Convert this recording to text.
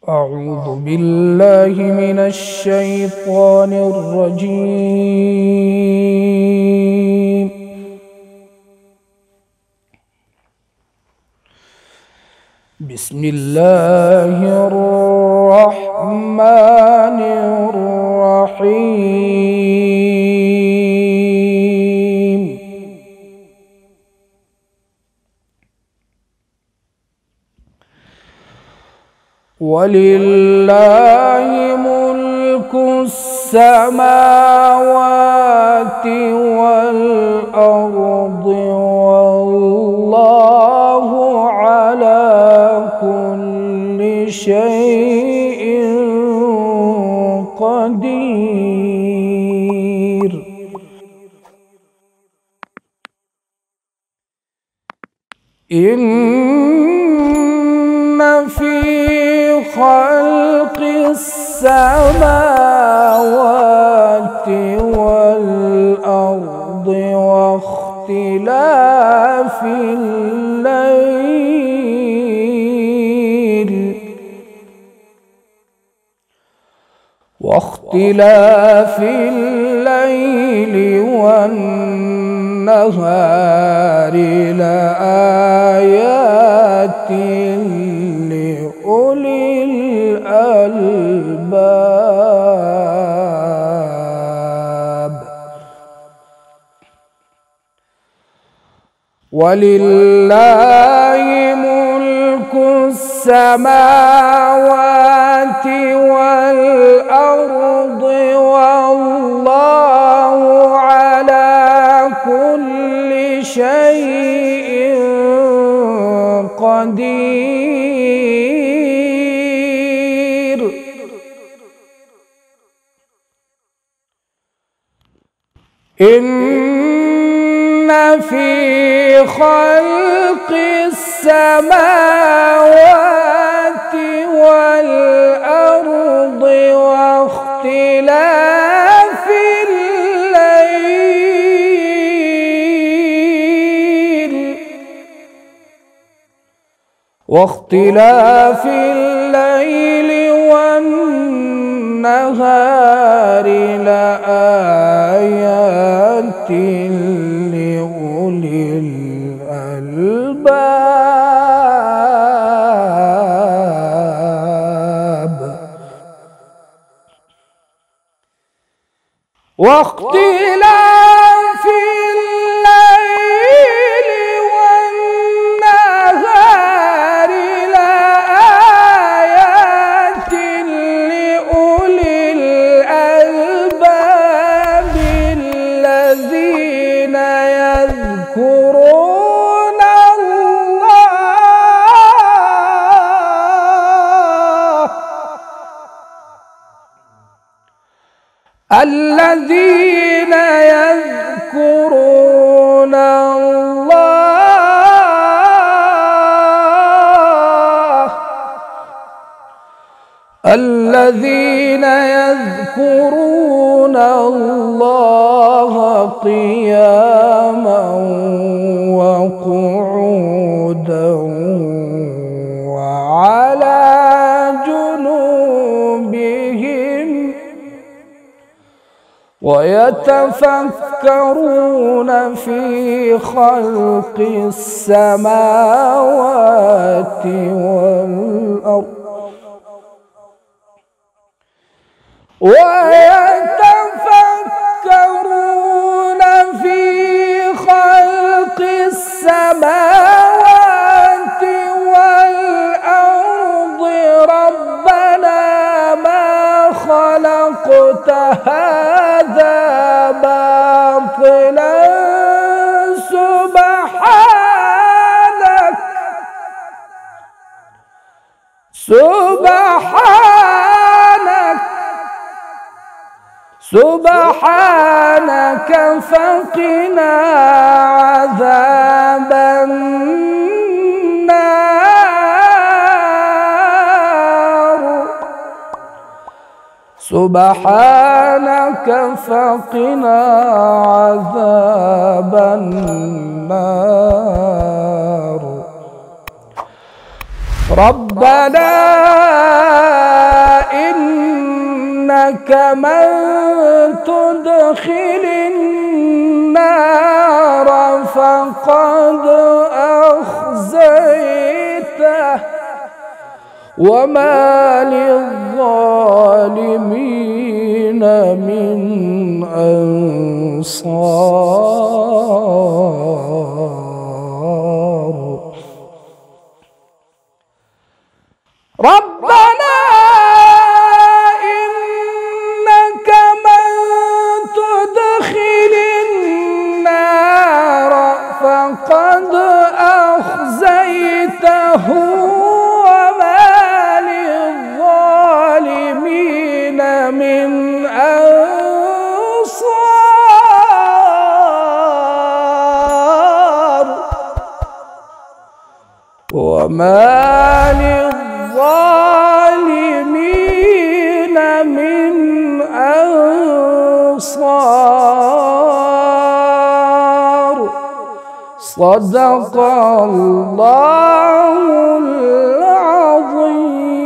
أعوذ بالله من الشيطان الرجيم. بسم الله الرحمن الرحيم. ولله ملك السماوات والأرض والله على كل شيء قدير. إن في خلق السماوات والأرض واختلاف الليل والنهار لآيات لأولي الألباب. ولله ملك السماوات والأرض والله على كل شيء قدير. إن في خلق السماوات والأرض واختلاف الليل والنهار لآيات لأولي الألباب. واختلاف الليل والنهار لآيات لأولي الألباب الذين يذكرون الذين يذكرون الله قياما وقعودا وعلى جنوبهم ويتفكرون في خلق السماوات والأرض ويتفكرون في خلق السماوات والأرض ربنا ما خلقت هذا باطلا سبحانك فقنا عذاب النار. سبحانك فقنا عذاب النار. ربنا إنك من تدخل النار فقد أخزيته وما للظالمين من أنصار. ربنا إنك من تدخل النار فقد أخزيته وما للظالمين من أنصار. وما للظالمين من أنصار. صدق الله العظيم.